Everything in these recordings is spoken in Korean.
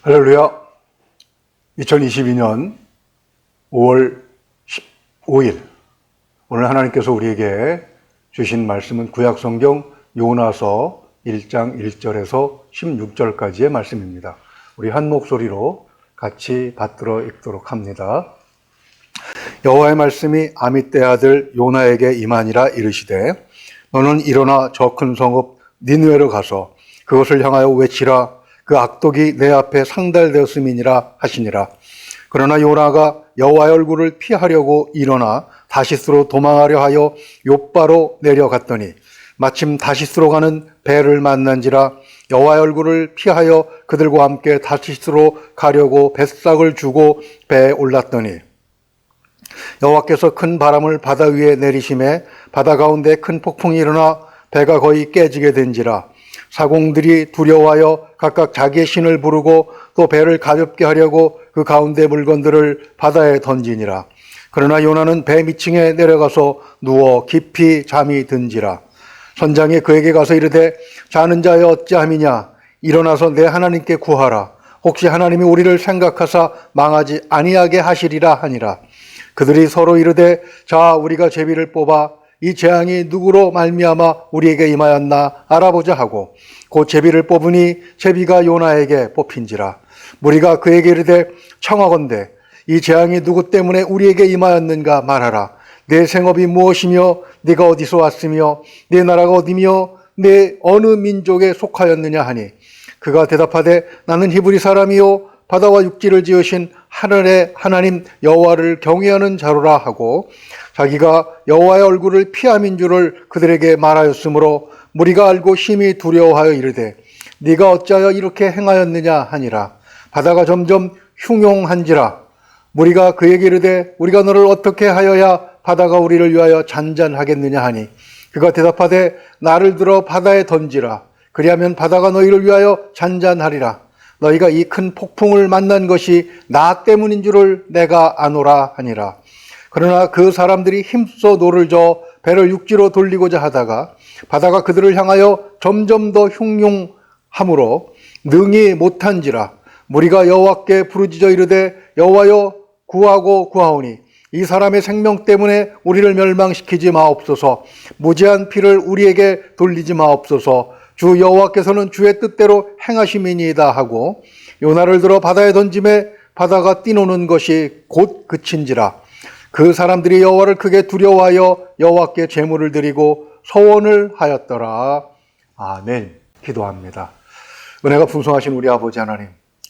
할렐루야. 2022년 5월 15일 오늘 하나님께서 우리에게 주신 말씀은 구약성경 요나서 1장 1절에서 16절까지의 말씀입니다. 우리 한 목소리로 같이 받들어 읽도록 합니다. 여호와의 말씀이 아미떼 아들 요나에게 임하니라 이르시되 너는 일어나 저 큰 성읍 니느웨로 가서 그것을 향하여 외치라. 그 악독이 내 앞에 상달되었음이니라 하시니라. 그러나 요나가 여호와의 얼굴을 피하려고 일어나 다시스로 도망하려 하여 욥바로 내려갔더니 마침 다시스로 가는 배를 만난지라. 여호와의 얼굴을 피하여 그들과 함께 다시스로 가려고 뱃삭을 주고 배에 올랐더니 여호와께서 큰 바람을 바다 위에 내리심에 바다 가운데 큰 폭풍이 일어나 배가 거의 깨지게 된지라. 사공들이 두려워하여 각각 자기의 신을 부르고 또 배를 가볍게 하려고 그 가운데 물건들을 바다에 던지니라. 그러나 요나는 배 밑층에 내려가서 누워 깊이 잠이 든지라. 선장이 그에게 가서 이르되 자는 자여 어찌함이냐. 일어나서 내 하나님께 구하라. 혹시 하나님이 우리를 생각하사 망하지 아니하게 하시리라 하니라. 그들이 서로 이르되 자 우리가 제비를 뽑아 이 재앙이 누구로 말미암아 우리에게 임하였나 알아보자 하고 곧 제비를 뽑으니 제비가 요나에게 뽑힌지라. 무리가 그에게 이르되 청하건대 이 재앙이 누구 때문에 우리에게 임하였는가 말하라. 내 생업이 무엇이며 네가 어디서 왔으며 네 나라가 어디며 네 어느 민족에 속하였느냐 하니 그가 대답하되 나는 히브리 사람이요 바다와 육지를 지으신 하늘의 하나님 여호와를 경외하는 자로라 하고 자기가 여호와의 얼굴을 피함인 줄을 그들에게 말하였으므로 무리가 알고 심히 두려워하여 이르되 네가 어찌하여 이렇게 행하였느냐 하니라. 바다가 점점 흉용한지라. 무리가 그에게 이르되 우리가 너를 어떻게 하여야 바다가 우리를 위하여 잔잔하겠느냐 하니 그가 대답하되 나를 들어 바다에 던지라. 그리하면 바다가 너희를 위하여 잔잔하리라. 너희가 이 큰 폭풍을 만난 것이 나 때문인 줄을 내가 아노라 하니라. 그러나 그 사람들이 힘써 노를 저어 배를 육지로 돌리고자 하다가 바다가 그들을 향하여 점점 더 흉용함으로 능히 못한지라. 무리가 여호와께 부르짖어 이르되 여호와여 구하고 구하오니 이 사람의 생명 때문에 우리를 멸망시키지 마옵소서. 무죄한 피를 우리에게 돌리지 마옵소서. 주 여호와께서는 주의 뜻대로 행하심이니이다 하고 요나를 들어 바다에 던짐에 바다가 뛰노는 것이 곧 그친지라. 그 사람들이 여호와를 크게 두려워하여 여호와께 제물을 드리고 소원을 하였더라. 아멘. 기도합니다. 은혜가 풍성하신 우리 아버지 하나님,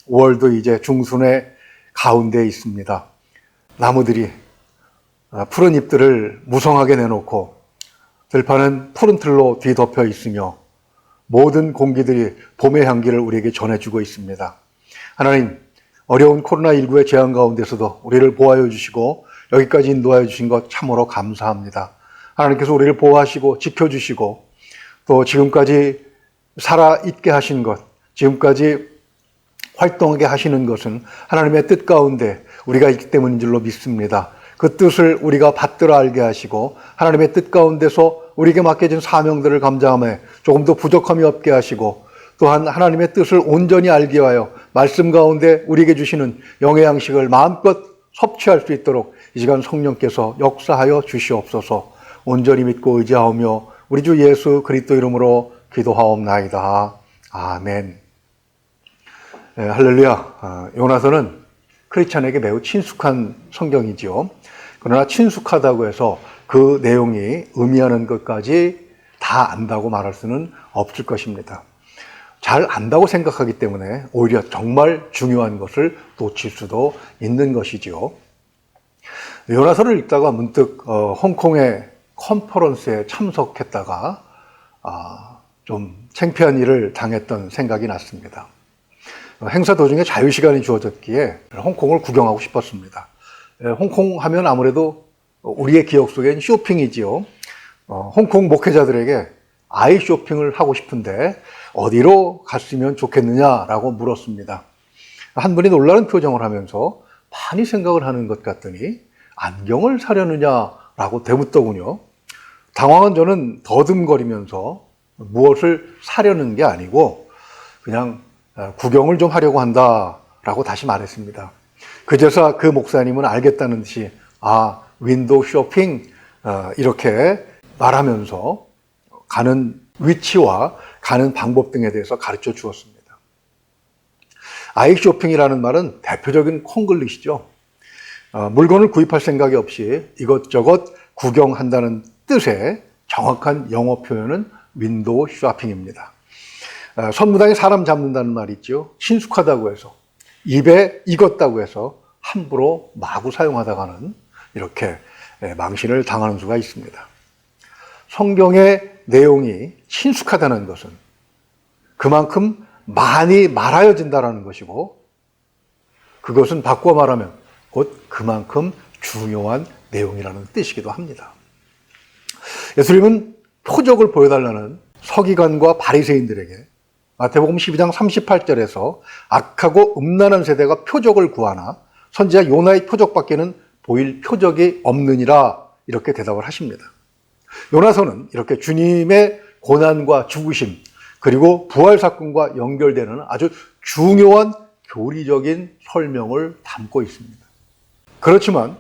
5월도 이제 중순의 가운데에 있습니다. 나무들이 푸른 잎들을 무성하게 내놓고 들판은 푸른 틀로 뒤덮여 있으며 모든 공기들이 봄의 향기를 우리에게 전해주고 있습니다. 하나님, 어려운 코로나19의 재앙 가운데서도 우리를 보호하여 주시고 여기까지 인도하여 주신 것 참으로 감사합니다. 하나님께서 우리를 보호하시고 지켜주시고 또 지금까지 살아있게 하신 것, 지금까지 활동하게 하시는 것은 하나님의 뜻 가운데 우리가 있기 때문인 줄로 믿습니다. 그 뜻을 우리가 받들어 알게 하시고 하나님의 뜻 가운데서 우리에게 맡겨진 사명들을 감당함에 조금도 부족함이 없게 하시고 또한 하나님의 뜻을 온전히 알게 하여 말씀 가운데 우리에게 주시는 영의 양식을 마음껏 섭취할 수 있도록 이 시간 성령께서 역사하여 주시옵소서. 온전히 믿고 의지하오며 우리 주 예수 그리스도 이름으로 기도하옵나이다. 아멘. 네, 할렐루야. 요나서는 크리스찬에게 매우 친숙한 성경이지요. 그러나 친숙하다고 해서 그 내용이 의미하는 것까지 다 안다고 말할 수는 없을 것입니다. 잘 안다고 생각하기 때문에 오히려 정말 중요한 것을 놓칠 수도 있는 것이지요. 요나서를 읽다가 문득 홍콩의 컨퍼런스에 참석했다가 좀 창피한 일을 당했던 생각이 났습니다. 행사 도중에 자유시간이 주어졌기에 홍콩을 구경하고 싶었습니다. 홍콩 하면 아무래도 우리의 기억 속엔 쇼핑이지요. 홍콩 목회자들에게 아이 쇼핑을 하고 싶은데 어디로 갔으면 좋겠느냐라고 물었습니다. 한 분이 놀라는 표정을 하면서 많이 생각을 하는 것 같더니 안경을 사려느냐라고 되묻더군요. 당황한 저는 더듬거리면서 무엇을 사려는 게 아니고 그냥 구경을 좀 하려고 한다 라고 다시 말했습니다. 그제서 그 목사님은 알겠다는 듯이 윈도우 쇼핑 이렇게 말하면서 가는 위치와 가는 방법 등에 대해서 가르쳐 주었습니다. 아이 쇼핑이라는 말은 대표적인 콩글리시죠. 물건을 구입할 생각이 없이 이것저것 구경한다는 뜻의 정확한 영어 표현은 윈도우 쇼핑입니다. 선무당에 사람 잡는다는 말이 있죠. 친숙하다고 해서, 입에 익었다고 해서 함부로 마구 사용하다가는 이렇게 망신을 당하는 수가 있습니다. 성경의 내용이 친숙하다는 것은 그만큼 많이 말하여진다는 것이고, 그것은 바꿔 말하면 곧 그만큼 중요한 내용이라는 뜻이기도 합니다. 예수님은 표적을 보여달라는 서기관과 바리새인들에게 마태복음 12장 38절에서 악하고 음란한 세대가 표적을 구하나 선지자 요나의 표적밖에는 보일 표적이 없느니라 이렇게 대답을 하십니다. 요나서는 이렇게 주님의 고난과 죽으심 그리고 부활 사건과 연결되는 아주 중요한 교리적인 설명을 담고 있습니다. 그렇지만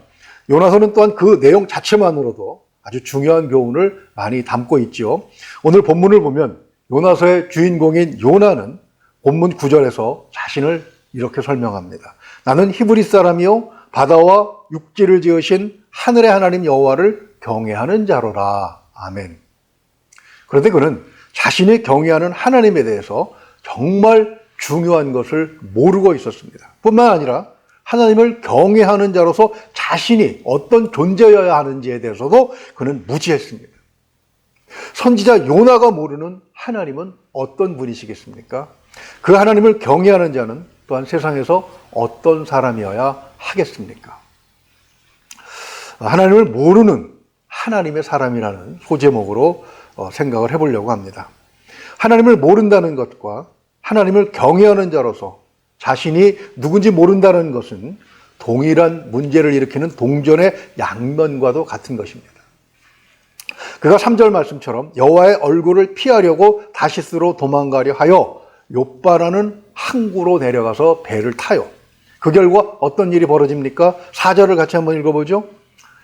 요나서는 또한 그 내용 자체만으로도 아주 중요한 교훈을 많이 담고 있죠. 오늘 본문을 보면 요나서의 주인공인 요나는 본문 9절에서 자신을 이렇게 설명합니다. 나는 히브리 사람이요 바다와 육지를 지으신 하늘의 하나님 여호와를 경외하는 자로라. 아멘. 그런데 그는 자신이 경외하는 하나님에 대해서 정말 중요한 것을 모르고 있었습니다. 뿐만 아니라 하나님을 경외하는 자로서 자신이 어떤 존재여야 하는지에 대해서도 그는 무지했습니다. 선지자 요나가 모르는 하나님은 어떤 분이시겠습니까? 그 하나님을 경외하는 자는 또한 세상에서 어떤 사람이어야 하겠습니까? 하나님을 모르는 하나님의 사람이라는 소제목으로 생각을 해보려고 합니다. 하나님을 모른다는 것과 하나님을 경외하는 자로서 자신이 누군지 모른다는 것은 동일한 문제를 일으키는 동전의 양면과도 같은 것입니다. 그가 3절 말씀처럼 여호와의 얼굴을 피하려고 다시스로 도망가려 하여 욥바라는 항구로 내려가서 배를 타요. 그 결과 어떤 일이 벌어집니까? 4절을 같이 한번 읽어보죠.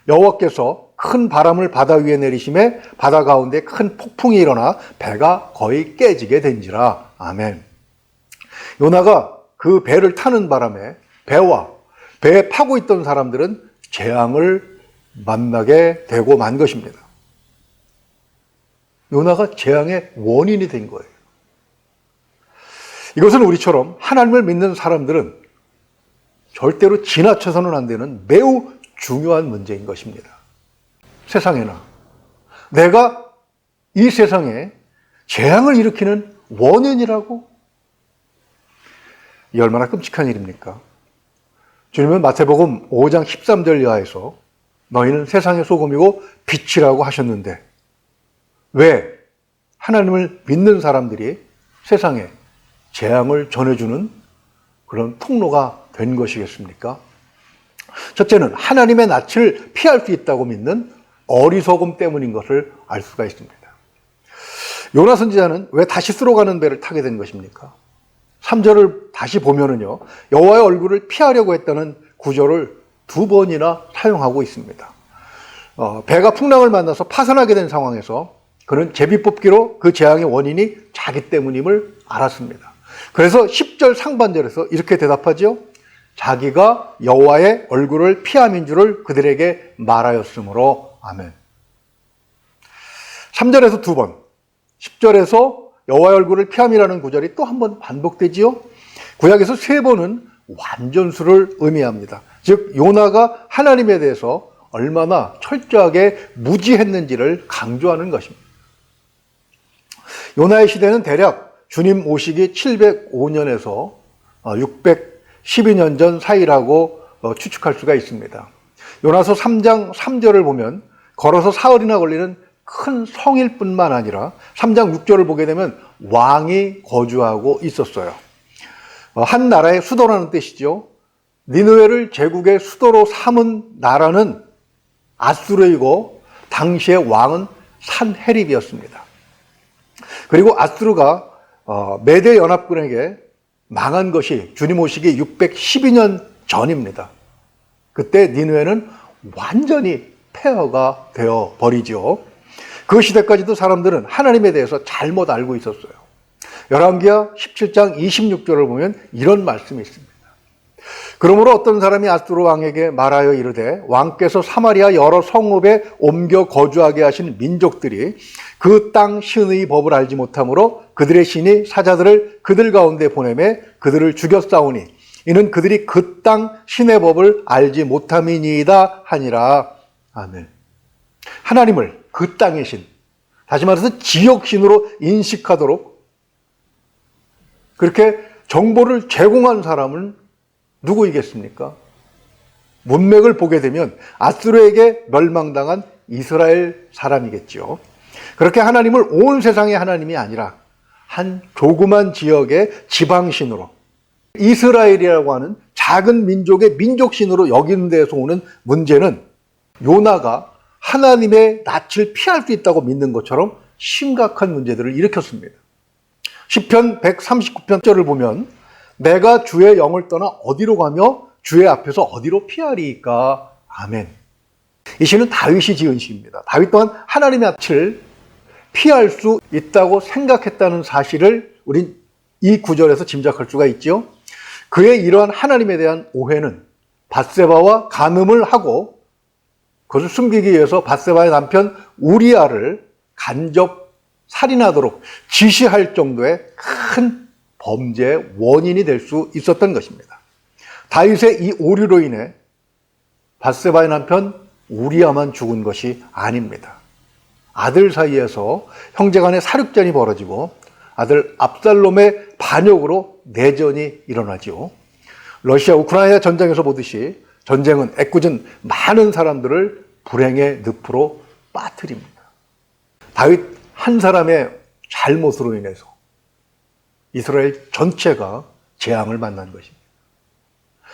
여호와께서 큰 바람을 바다 위에 내리심에 바다 가운데 큰 폭풍이 일어나 배가 거의 깨지게 된지라. 아멘. 요나가 그 배를 타는 바람에 배와 배에 파고 있던 사람들은 재앙을 만나게 되고 만 것입니다. 요나가 재앙의 원인이 된 거예요. 이것은 우리처럼 하나님을 믿는 사람들은 절대로 지나쳐서는 안 되는 매우 중요한 문제인 것입니다. 세상에나 내가 이 세상에 재앙을 일으키는 원인이라고? 이 얼마나 끔찍한 일입니까? 주님은 마태복음 5장 13절 이하에서 너희는 세상의 소금이고 빛이라고 하셨는데 왜 하나님을 믿는 사람들이 세상에 재앙을 전해주는 그런 통로가 된 것이겠습니까? 첫째는 하나님의 낯을 피할 수 있다고 믿는 어리석음 때문인 것을 알 수가 있습니다. 요나 선지자는 왜 다시스로 가는 배를 타게 된 것입니까? 3절을 다시 보면은요, 여호와의 얼굴을 피하려고 했다는 구절을 2번이나 사용하고 있습니다. 배가 풍랑을 만나서 파산하게 된 상황에서 그는 제비 뽑기로 그 재앙의 원인이 자기 때문임을 알았습니다. 그래서 10절 상반절에서 이렇게 대답하죠. 자기가 여호와의 얼굴을 피함인 줄을 그들에게 말하였으므로. 아멘. 3절에서 2번, 10절에서 여호와의 얼굴을 피함이라는 구절이 또 한 번 반복되지요. 구약에서 3번은 완전수를 의미합니다. 즉 요나가 하나님에 대해서 얼마나 철저하게 무지했는지를 강조하는 것입니다. 요나의 시대는 대략 주님 오시기 705년에서 612년 전 사이라고 추측할 수가 있습니다. 요나서 3장 3절을 보면 걸어서 사흘이나 걸리는 큰 성일 뿐만 아니라 3장 6절을 보게 되면 왕이 거주하고 있었어요. 한 나라의 수도라는 뜻이죠. 니느웨를 제국의 수도로 삼은 나라는 아수르이고 당시의 왕은 산헤립이었습니다. 그리고 아수르가 메대 연합군에게 망한 것이 주님 오시기 612년 전입니다. 그때 니느웨는 완전히 폐허가 되어 버리죠. 그 시대까지도 사람들은 하나님에 대해서 잘못 알고 있었어요. 열왕기하 17장 26절을 보면 이런 말씀이 있습니다. 그러므로 어떤 사람이 아수르 왕에게 말하여 이르되 왕께서 사마리아 여러 성읍에 옮겨 거주하게 하신 민족들이 그 땅 신의 법을 알지 못하므로 그들의 신이 사자들을 그들 가운데 보내매 그들을 죽였사오니 이는 그들이 그 땅 신의 법을 알지 못함이니이다 하니라. 아멘. 하나님을 그 땅의 신, 다시 말해서 지역신으로 인식하도록 그렇게 정보를 제공한 사람은 누구이겠습니까? 문맥을 보게 되면 아수르에게 멸망당한 이스라엘 사람이겠죠. 그렇게 하나님을 온 세상의 하나님이 아니라 한 조그만 지역의 지방신으로, 이스라엘이라고 하는 작은 민족의 민족신으로 여기는 데에서 오는 문제는 요나가 하나님의 낯을 피할 수 있다고 믿는 것처럼 심각한 문제들을 일으켰습니다. 시편 139편절을 보면 내가 주의 영을 떠나 어디로 가며 주의 앞에서 어디로 피하리이까. 아멘. 이 시는 다윗이 지은 시입니다. 다윗 또한 하나님의 낯을 피할 수 있다고 생각했다는 사실을 우린 이 구절에서 짐작할 수가 있죠. 그의 이러한 하나님에 대한 오해는 밧세바와 간음을 하고 그것을 숨기기 위해서 밧세바의 남편 우리아를 간접 살인하도록 지시할 정도의 큰 범죄의 원인이 될 수 있었던 것입니다. 다윗의 이 오류로 인해 밧세바의 남편 우리아만 죽은 것이 아닙니다. 아들 사이에서 형제간의 사륙전이 벌어지고 아들 압살롬의 반역으로 내전이 일어나죠. 러시아 우크라이나 전쟁에서 보듯이 전쟁은 애꿎은 많은 사람들을 불행의 늪으로 빠뜨립니다. 다윗 한 사람의 잘못으로 인해서 이스라엘 전체가 재앙을 만난 것입니다.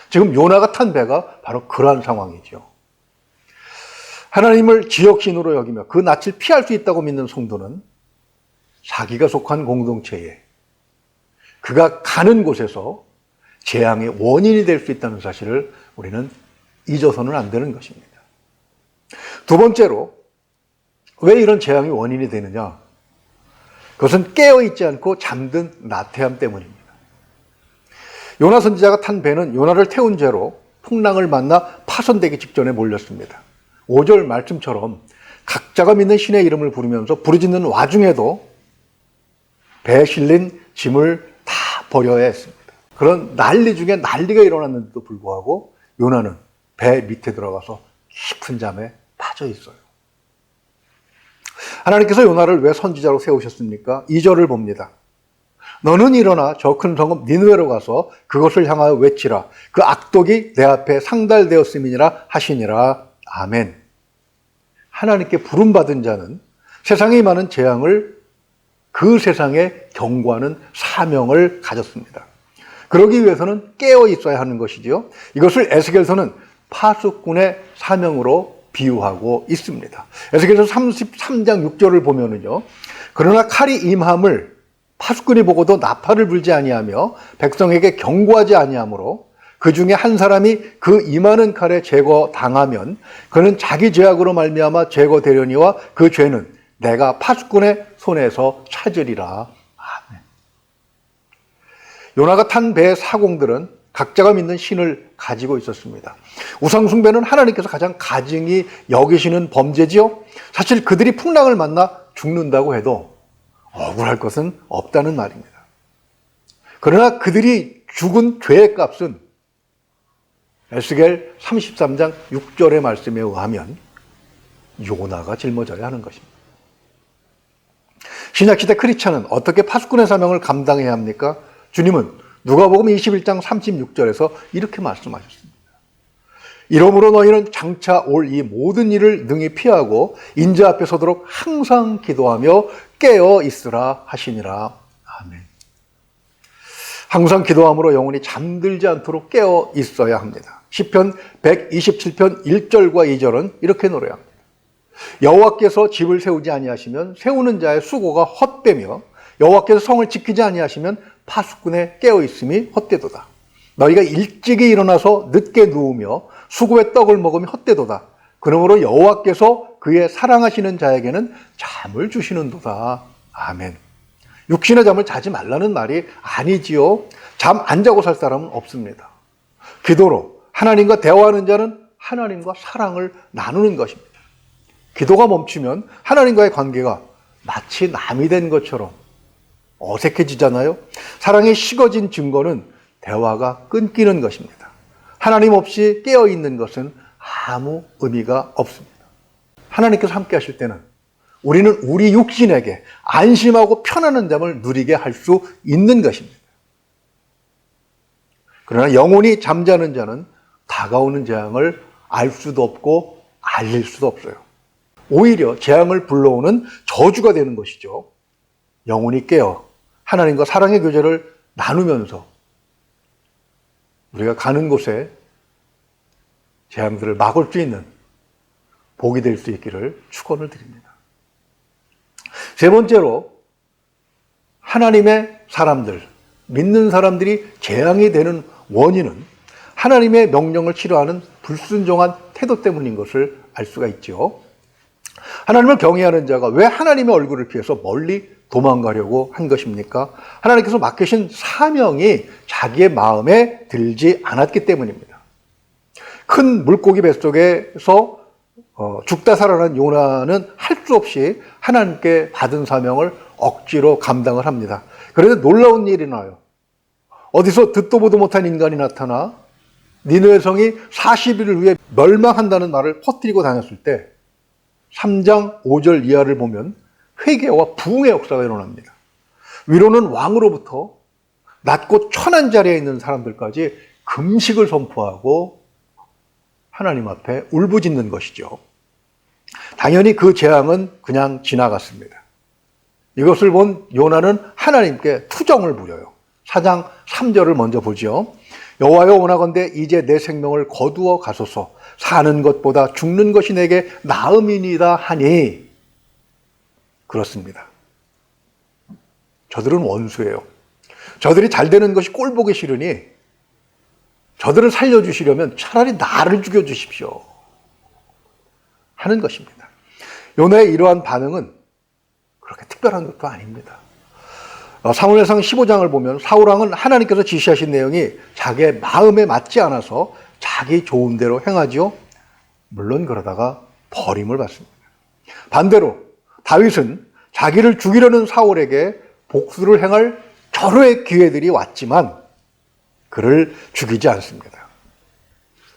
지금 요나가 탄 배가 바로 그러한 상황이죠. 하나님을 지역신으로 여기며 그 낯을 피할 수 있다고 믿는 성도는 자기가 속한 공동체에 그가 가는 곳에서 재앙의 원인이 될 수 있다는 사실을 우리는 잊어서는 안 되는 것입니다. 두 번째로 왜 이런 재앙의 원인이 되느냐? 그것은 깨어있지 않고 잠든 나태함 때문입니다. 요나 선지자가 탄 배는 요나를 태운 죄로 풍랑을 만나 파손되기 직전에 몰렸습니다. 5절 말씀처럼 각자가 믿는 신의 이름을 부르면서 부르짖는 와중에도 배에 실린 짐을 다 버려야 했습니다. 그런 난리 중에 난리가 일어났는데도 불구하고 요나는 배 밑에 들어가서 깊은 잠에 빠져 있어요. 하나님께서 요나를 왜 선지자로 세우셨습니까? 2절을 봅니다. 너는 일어나 저 큰 성읍 니느웨로 가서 그것을 향하여 외치라. 그 악독이 내 앞에 상달되었음이니라 하시니라. 아멘. 하나님께 부름받은 자는 세상에 임하는 재앙을 그 세상에 경고하는 사명을 가졌습니다. 그러기 위해서는 깨어 있어야 하는 것이지요. 이것을 에스겔서는 파수꾼의 사명으로 비유하고 있습니다. 에스겔서 33장 6절을 보면은요. 그러나 칼이 임함을 파수꾼이 보고도 나팔을 불지 아니하며 백성에게 경고하지 아니하므로 그 중에 한 사람이 그 임하는 칼에 제거당하면 그는 자기 죄악으로 말미암아 제거되려니와 그 죄는 내가 파수꾼의 손에서 찾으리라. 아멘. 요나가 탄 배의 사공들은 각자가 믿는 신을 가지고 있었습니다. 우상숭배는 하나님께서 가장 가증히 여기시는 범죄지요. 사실 그들이 풍랑을 만나 죽는다고 해도 억울할 것은 없다는 말입니다. 그러나 그들이 죽은 죄의 값은 에스겔 33장 6절의 말씀에 의하면 요나가 짊어져야 하는 것입니다. 신약시대 크리스찬은 어떻게 파수꾼의 사명을 감당해야 합니까? 주님은 누가복음 21장 36절에서 이렇게 말씀하셨습니다. 이러므로 너희는 장차 올 이 모든 일을 능히 피하고 인자 앞에 서도록 항상 기도하며 깨어 있으라 하시니라. 아멘. 항상 기도함으로 영혼이 잠들지 않도록 깨어 있어야 합니다. 시편 127편 1절과 2절은 이렇게 노래합니다. 여호와께서 집을 세우지 아니하시면 세우는 자의 수고가 헛되며 여호와께서 성을 지키지 아니하시면 파수꾼의 깨어있음이 헛되도다. 너희가 일찍이 일어나서 늦게 누우며 수고의 떡을 먹으면 헛되도다. 그러므로 여호와께서 그의 사랑하시는 자에게는 잠을 주시는도다. 아멘. 육신의 잠을 자지 말라는 말이 아니지요. 잠 안 자고 살 사람은 없습니다. 기도로 하나님과 대화하는 자는 하나님과 사랑을 나누는 것입니다. 기도가 멈추면 하나님과의 관계가 마치 남이 된 것처럼 어색해지잖아요. 사랑이 식어진 증거는 대화가 끊기는 것입니다. 하나님 없이 깨어있는 것은 아무 의미가 없습니다. 하나님께서 함께 하실 때는 우리는 우리 육신에게 안심하고 편안한 잠을 누리게 할 수 있는 것입니다. 그러나 영원히 잠자는 자는 다가오는 재앙을 알 수도 없고 알릴 수도 없어요. 오히려 재앙을 불러오는 저주가 되는 것이죠. 영혼이 깨어 하나님과 사랑의 교제를 나누면서 우리가 가는 곳에 재앙들을 막을 수 있는 복이 될 수 있기를 축원을 드립니다. 세 번째로 하나님의 사람들, 믿는 사람들이 재앙이 되는 원인은 하나님의 명령을 싫어하는 불순종한 태도 때문인 것을 알 수가 있죠. 하나님을 경외하는 자가 왜 하나님의 얼굴을 피해서 멀리 도망가려고 한 것입니까? 하나님께서 맡기신 사명이 자기의 마음에 들지 않았기 때문입니다. 큰 물고기 뱃속에서 죽다 살아난 요나는 할 수 없이 하나님께 받은 사명을 억지로 감당을 합니다. 그런데 놀라운 일이 나요. 어디서 듣도 보도 못한 인간이 나타나 니느웨 성이 40일을 위해 멸망한다는 말을 퍼뜨리고 다녔을 때 3장 5절 이하를 보면 회개와 부흥의 역사가 일어납니다. 위로는 왕으로부터 낮고 천한 자리에 있는 사람들까지 금식을 선포하고 하나님 앞에 울부짖는 것이죠. 당연히 그 재앙은 그냥 지나갔습니다. 이것을 본 요나는 하나님께 투정을 부려요. 4장 3절을 먼저 보죠. 여호와여 원하건대 이제 내 생명을 거두어 가소서. 사는 것보다 죽는 것이 내게 나음이니이다 하니. 그렇습니다. 저들은 원수예요. 저들이 잘 되는 것이 꼴보기 싫으니 저들을 살려주시려면 차라리 나를 죽여주십시오 하는 것입니다. 요나의 이러한 반응은 그렇게 특별한 것도 아닙니다. 사무엘상 15장을 보면 사울왕은 하나님께서 지시하신 내용이 자기의 마음에 맞지 않아서 자기 좋은 대로 행하지요. 물론 그러다가 버림을 받습니다. 반대로 다윗은 자기를 죽이려는 사울에게 복수를 행할 절호의 기회들이 왔지만 그를 죽이지 않습니다.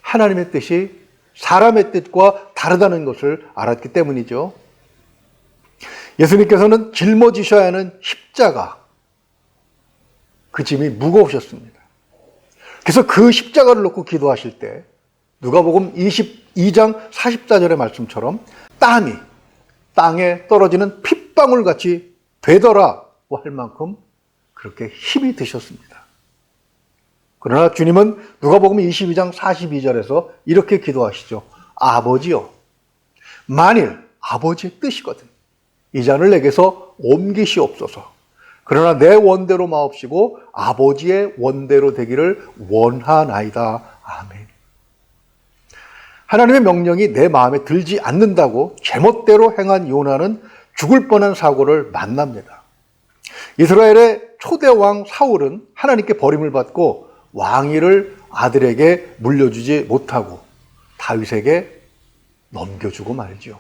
하나님의 뜻이 사람의 뜻과 다르다는 것을 알았기 때문이죠. 예수님께서는 짊어지셔야 하는 십자가, 그 짐이 무거우셨습니다. 그래서 그 십자가를 놓고 기도하실 때 누가복음 22장 44절의 말씀처럼 땀이 땅에 떨어지는 핏방울같이 되더라고 할 만큼 그렇게 힘이 드셨습니다. 그러나 주님은 누가복음 22장 42절에서 이렇게 기도하시죠. 아버지요, 만일 아버지의 뜻이거든 이 잔을 내게서 옮기시옵소서. 그러나 내 원대로 마옵시고 아버지의 원대로 되기를 원하나이다. 아멘. 하나님의 명령이 내 마음에 들지 않는다고 제멋대로 행한 요나는 죽을 뻔한 사고를 만납니다. 이스라엘의 초대 왕 사울은 하나님께 버림을 받고 왕위를 아들에게 물려주지 못하고 다윗에게 넘겨주고 말죠.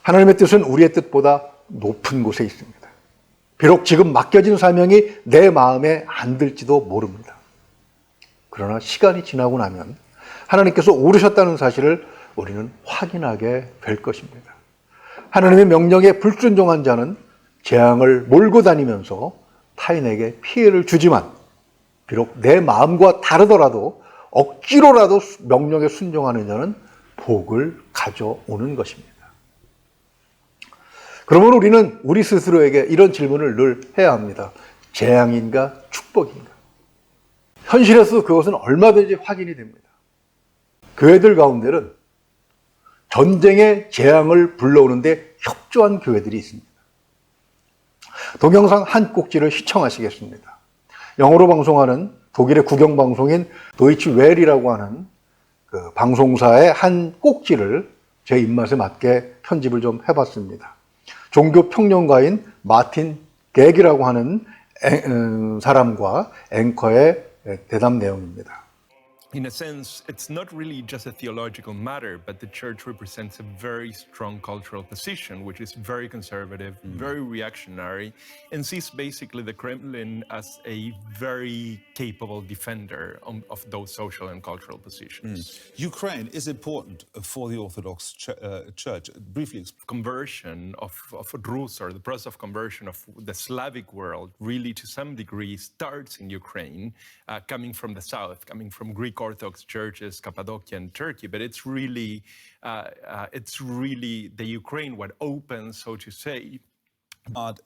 하나님의 뜻은 우리의 뜻보다 높은 곳에 있습니다. 비록 지금 맡겨진 사명이 내 마음에 안 들지도 모릅니다. 그러나 시간이 지나고 나면 하나님께서 오르셨다는 사실을 우리는 확인하게 될 것입니다. 하나님의 명령에 불순종한 자는 재앙을 몰고 다니면서 타인에게 피해를 주지만 비록 내 마음과 다르더라도 억지로라도 명령에 순종하는 자는 복을 가져오는 것입니다. 그러면 우리는 우리 스스로에게 이런 질문을 늘 해야 합니다. 재앙인가 축복인가? 현실에서 그것은 얼마든지 확인이 됩니다. 교회들 가운데는 전쟁의 재앙을 불러오는데 협조한 교회들이 있습니다. 동영상 한 꼭지를 시청하시겠습니다. 영어로 방송하는 독일의 국영방송인 도이치 웰이라고 하는 그 방송사의 한 꼭지를 제 입맛에 맞게 편집을 좀 해봤습니다. 종교 평론가인 마틴 객이라고 하는 사람과 앵커의 대담 내용입니다. In a sense, it's not really just a theological matter, but the church represents a very strong cultural position, which is very conservative, very reactionary, and sees basically the Kremlin as a very capable defender of those social and cultural positions. Ukraine is important for the Orthodox Church. Briefly explain. Conversion of Rus, or the process of conversion of the Slavic world, really to some degree starts in Ukraine, coming from the south, coming from Greek Orthodox churches, Cappadocia and Turkey, but it's really the Ukraine what opens, so to say.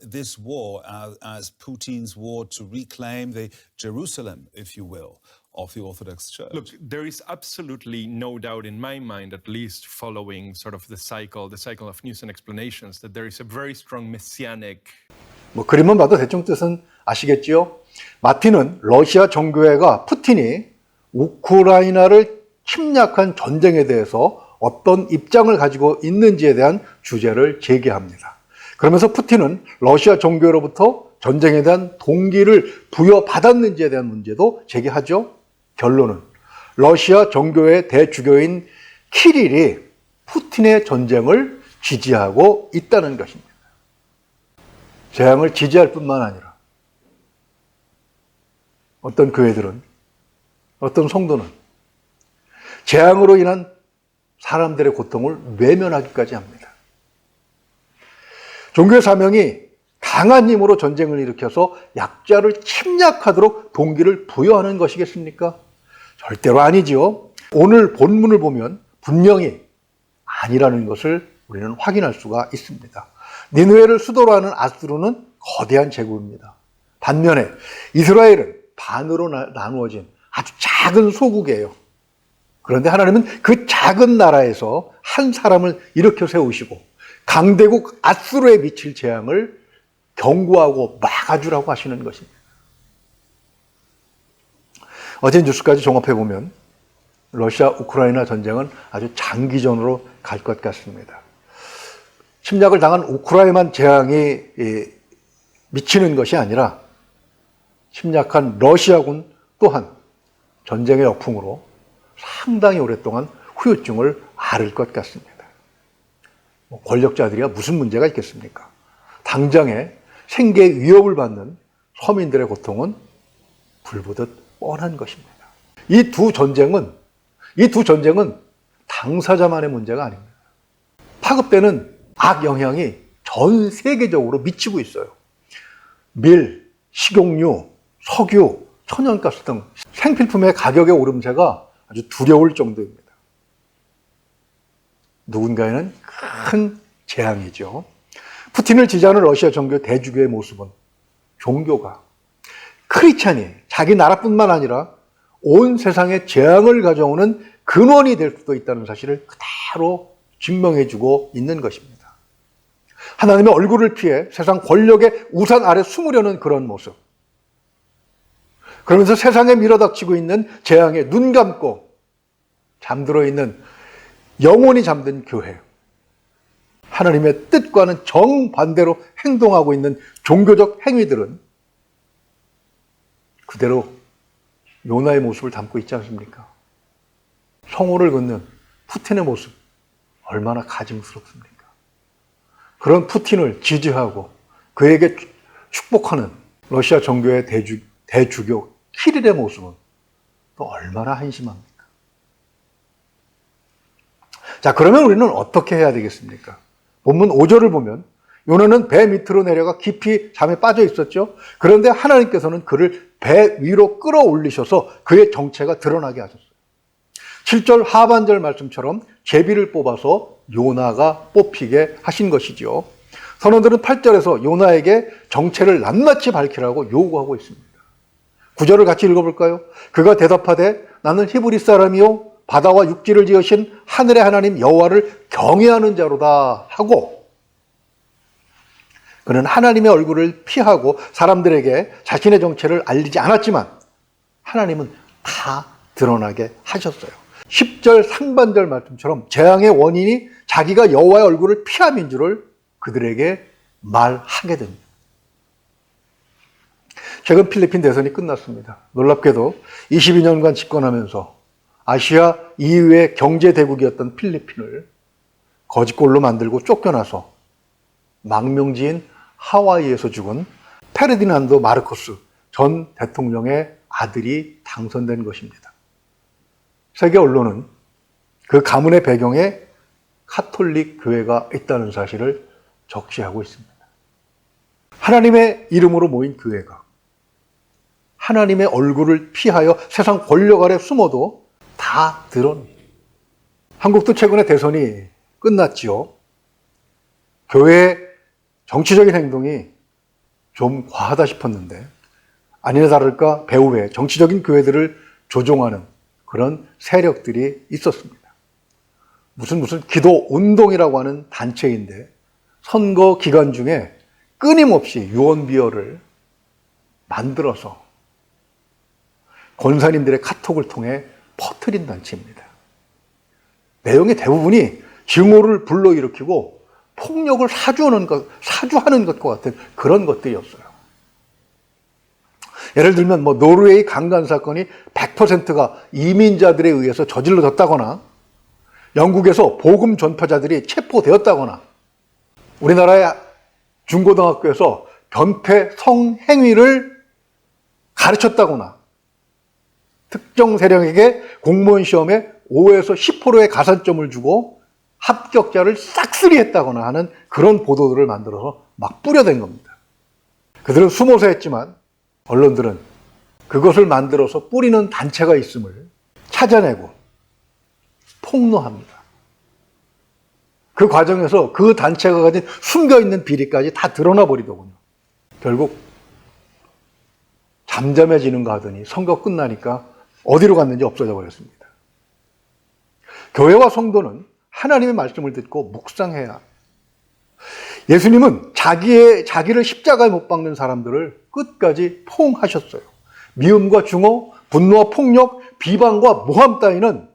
This war as Putin's war to reclaim the Jerusalem, if you will, of the Orthodox Church. Look, there is absolutely no doubt in my mind, at least following sort of the cycle of news and explanations, that there is a very strong messianic. 뭐 그림만 봐도 대충 뜻은 아시겠지요? 마틴은 러시아 정교회가 푸틴이 우크라이나를 침략한 전쟁에 대해서 어떤 입장을 가지고 있는지에 대한 주제를 제기합니다. 그러면서 푸틴은 러시아 정교회로부터 전쟁에 대한 동기를 부여받았는지에 대한 문제도 제기하죠. 결론은 러시아 정교회 대주교인 키릴이 푸틴의 전쟁을 지지하고 있다는 것입니다. 재앙을 지지할 뿐만 아니라 어떤 교회들은, 어떤 성도는 재앙으로 인한 사람들의 고통을 외면하기까지 합니다. 종교의 사명이 강한 힘으로 전쟁을 일으켜서 약자를 침략하도록 동기를 부여하는 것이겠습니까? 절대로 아니지요. 오늘 본문을 보면 분명히 아니라는 것을 우리는 확인할 수가 있습니다. 니느웨를 수도로 하는 아수르는 거대한 제국입니다. 반면에 이스라엘은 반으로 나누어진 아주 작은 소국이에요. 그런데 하나님은 그 작은 나라에서 한 사람을 일으켜 세우시고 강대국 아수르에 미칠 재앙을 경고하고 막아주라고 하시는 것입니다. 어제 뉴스까지 종합해보면 러시아 우크라이나 전쟁은 아주 장기전으로 갈 것 같습니다. 침략을 당한 우크라이나만 재앙이 미치는 것이 아니라 침략한 러시아군 또한 전쟁의 역풍으로 상당히 오랫동안 후유증을 앓을 것 같습니다. 권력자들이야 무슨 문제가 있겠습니까? 당장에 생계 위협을 받는 서민들의 고통은 불보듯 뻔한 것입니다. 이 두 전쟁은 당사자만의 문제가 아닙니다. 파급되는 악영향이 전 세계적으로 미치고 있어요. 밀, 식용유, 석유, 천연가스 등 생필품의 가격의 오름세가 아주 두려울 정도입니다. 누군가에는 큰 재앙이죠. 푸틴을 지지하는 러시아 정교 대주교의 모습은 종교가, 크리스찬이 자기 나라뿐만 아니라 온 세상에 재앙을 가져오는 근원이 될 수도 있다는 사실을 그대로 증명해주고 있는 것입니다. 하나님의 얼굴을 피해 세상 권력의 우산 아래 숨으려는 그런 모습. 그러면서 세상에 밀어닥치고 있는 재앙에 눈 감고 잠들어 있는 영원히 잠든 교회. 하나님의 뜻과는 정반대로 행동하고 있는 종교적 행위들은 그대로 요나의 모습을 담고 있지 않습니까? 성호를 걷는 푸틴의 모습 얼마나 가증스럽습니까? 그런 푸틴을 지지하고 그에게 축복하는 러시아 정교의 대주교 키릴의 모습은 또 얼마나 한심합니까? 자, 그러면 우리는 어떻게 해야 되겠습니까? 본문 5절을 보면 요나는 배 밑으로 내려가 깊이 잠에 빠져 있었죠. 그런데 하나님께서는 그를 배 위로 끌어올리셔서 그의 정체가 드러나게 하셨어요. 7절 하반절 말씀처럼 제비를 뽑아서 요나가 뽑히게 하신 것이죠. 선원들은 8절에서 요나에게 정체를 낱낱이 밝히라고 요구하고 있습니다. 9절을 같이 읽어볼까요? 그가 대답하되 나는 히브리 사람이요 바다와 육지를 지으신 하늘의 하나님 여호와를 경외하는 자로다 하고 그는 하나님의 얼굴을 피하고 사람들에게 자신의 정체를 알리지 않았지만 하나님은 다 드러나게 하셨어요. 10절 상반절 말씀처럼 재앙의 원인이 자기가 여호와의 얼굴을 피함인 줄을 그들에게 말하게 됩니다. 최근 필리핀 대선이 끝났습니다. 놀랍게도 22년간 집권하면서 아시아 2위의 경제대국이었던 필리핀을 거지꼴로 만들고 쫓겨나서 망명지인 하와이에서 죽은 페르디난도 마르코스 전 대통령의 아들이 당선된 것입니다. 세계 언론은 그 가문의 배경에 카톨릭 교회가 있다는 사실을 적시하고 있습니다. 하나님의 이름으로 모인 교회가 하나님의 얼굴을 피하여 세상 권력 아래 숨어도 다 드러냅니다. 한국도 최근에 대선이 끝났지요. 교회의 정치적인 행동이 좀 과하다 싶었는데 아니나 다를까 배후에 정치적인 교회들을 조종하는 그런 세력들이 있었습니다. 무슨 기도 운동이라고 하는 단체인데 선거 기간 중에 끊임없이 유언비어를 만들어서 권사님들의 카톡을 통해 퍼뜨린 단체입니다. 내용의 대부분이 증오를 불러일으키고 폭력을 사주하는 것과 같은 그런 것들이었어요. 예를 들면 노르웨이 강간 사건이 100%가 이민자들에 의해서 저질러졌다거나 영국에서 복음 전파자들이 체포되었다거나 우리나라의 중고등학교에서 변태 성행위를 가르쳤다거나 특정 세력에게 공무원 시험에 5에서 10%의 가산점을 주고 합격자를 싹쓸이했다거나 하는 그런 보도들을 만들어서 막 뿌려댄 겁니다. 그들은 숨어서 했지만 언론들은 그것을 만들어서 뿌리는 단체가 있음을 찾아내고 폭로합니다. 그 과정에서 그 단체가 가진 숨겨있는 비리까지 다 드러나 버리더군요. 결국 잠잠해지는가 하더니 선거 끝나니까 어디로 갔는지 없어져 버렸습니다. 교회와 성도는 하나님의 말씀을 듣고 묵상해야. 예수님은 자기를 십자가에 못 박는 사람들을 끝까지 포옹하셨어요. 미움과 증오, 분노와 폭력, 비방과 모함 따위는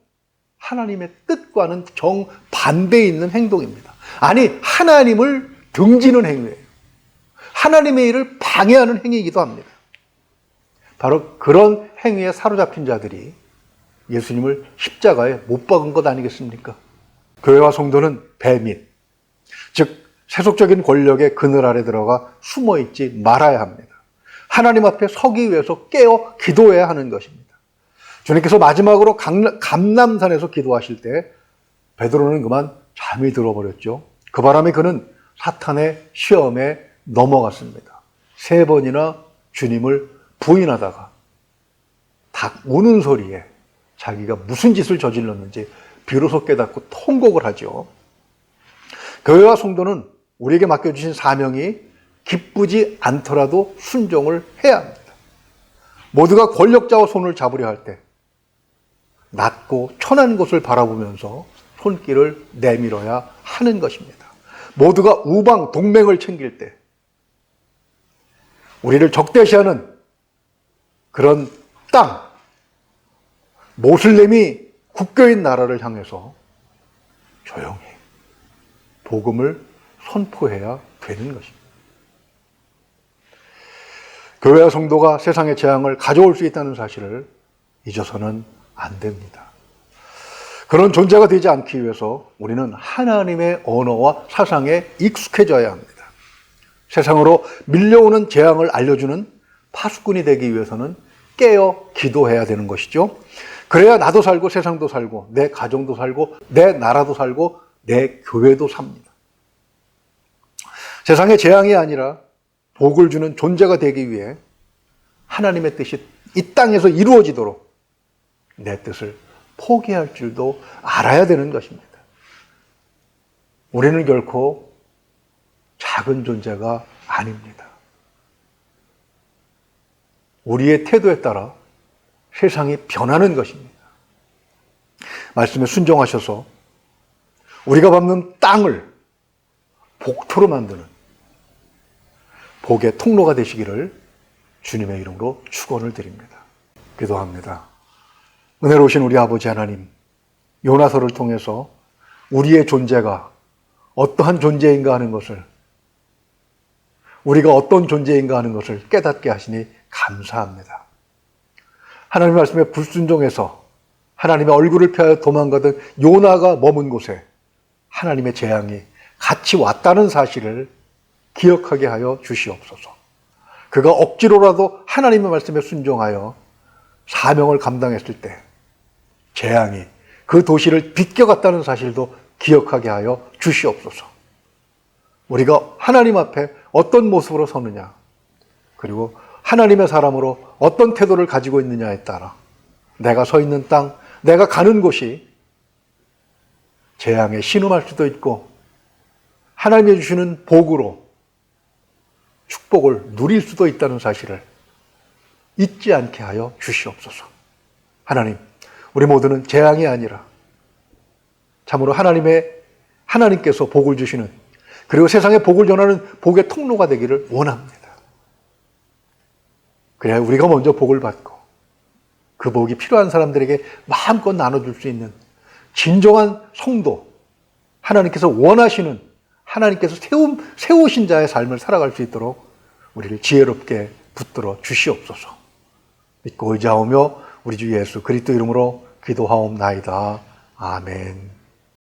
하나님의 뜻과는 정반대에 있는 행동입니다. 아니, 하나님을 등지는 행위예요. 하나님의 일을 방해하는 행위이기도 합니다. 바로 그런 행위에 사로잡힌 자들이 예수님을 십자가에 못 박은 것 아니겠습니까? 교회와 성도는 배민, 즉 세속적인 권력의 그늘 아래 들어가 숨어있지 말아야 합니다. 하나님 앞에 서기 위해서 깨어 기도해야 하는 것입니다. 주님께서 마지막으로 감람산에서 기도하실 때 베드로는 그만 잠이 들어버렸죠. 그 바람에 그는 사탄의 시험에 넘어갔습니다. 3번이나 주님을 부인하다가 닭 우는 소리에 자기가 무슨 짓을 저질렀는지 비로소 깨닫고 통곡을 하죠. 교회와 성도는 우리에게 맡겨주신 사명이 기쁘지 않더라도 순종을 해야 합니다. 모두가 권력자와 손을 잡으려 할 때 낮고 천한 곳을 바라보면서 손길을 내밀어야 하는 것입니다. 모두가 우방 동맹을 챙길 때 우리를 적대시하는 그런 땅, 모슬렘이 국교인 나라를 향해서 조용히 복음을 선포해야 되는 것입니다. 교회와 성도가 세상의 재앙을 가져올 수 있다는 사실을 잊어서는 안 됩니다. 그런 존재가 되지 않기 위해서 우리는 하나님의 언어와 사상에 익숙해져야 합니다. 세상으로 밀려오는 재앙을 알려주는 파수꾼이 되기 위해서는 깨어 기도해야 되는 것이죠. 그래야 나도 살고 세상도 살고 내 가정도 살고 내 나라도 살고 내 교회도 삽니다. 세상의 재앙이 아니라 복을 주는 존재가 되기 위해 하나님의 뜻이 이 땅에서 이루어지도록 내 뜻을 포기할 줄도 알아야 되는 것입니다. 우리는 결코 작은 존재가 아닙니다. 우리의 태도에 따라 세상이 변하는 것입니다. 말씀에 순종하셔서 우리가 밟는 땅을 복토로 만드는 복의 통로가 되시기를 주님의 이름으로 축원을 드립니다. 기도합니다. 은혜로우신 우리 아버지 하나님, 요나서를 통해서 우리의 존재가 어떠한 존재인가 하는 것을, 우리가 어떤 존재인가 하는 것을 깨닫게 하시니 감사합니다. 하나님의 말씀에 불순종해서 하나님의 얼굴을 피하여 도망가던 요나가 머문 곳에 하나님의 재앙이 같이 왔다는 사실을 기억하게 하여 주시옵소서. 그가 억지로라도 하나님의 말씀에 순종하여 사명을 감당했을 때 재앙이 그 도시를 비껴갔다는 사실도 기억하게 하여 주시옵소서. 우리가 하나님 앞에 어떤 모습으로 서느냐, 그리고 하나님의 사람으로 어떤 태도를 가지고 있느냐에 따라 내가 서 있는 땅, 내가 가는 곳이 재앙에 신음할 수도 있고 하나님이 주시는 복으로 축복을 누릴 수도 있다는 사실을 잊지 않게 하여 주시옵소서. 하나님, 우리 모두는 재앙이 아니라 참으로 하나님께서 복을 주시는, 그리고 세상에 복을 전하는 복의 통로가 되기를 원합니다. 그래야 우리가 먼저 복을 받고 그 복이 필요한 사람들에게 마음껏 나눠줄 수 있는 진정한 성도, 하나님께서 원하시는, 하나님께서 세우신 자의 삶을 살아갈 수 있도록 우리를 지혜롭게 붙들어 주시옵소서. 믿고 의지하오며 우리 주 예수 그리스도 이름으로 기도하옵나이다. 아멘.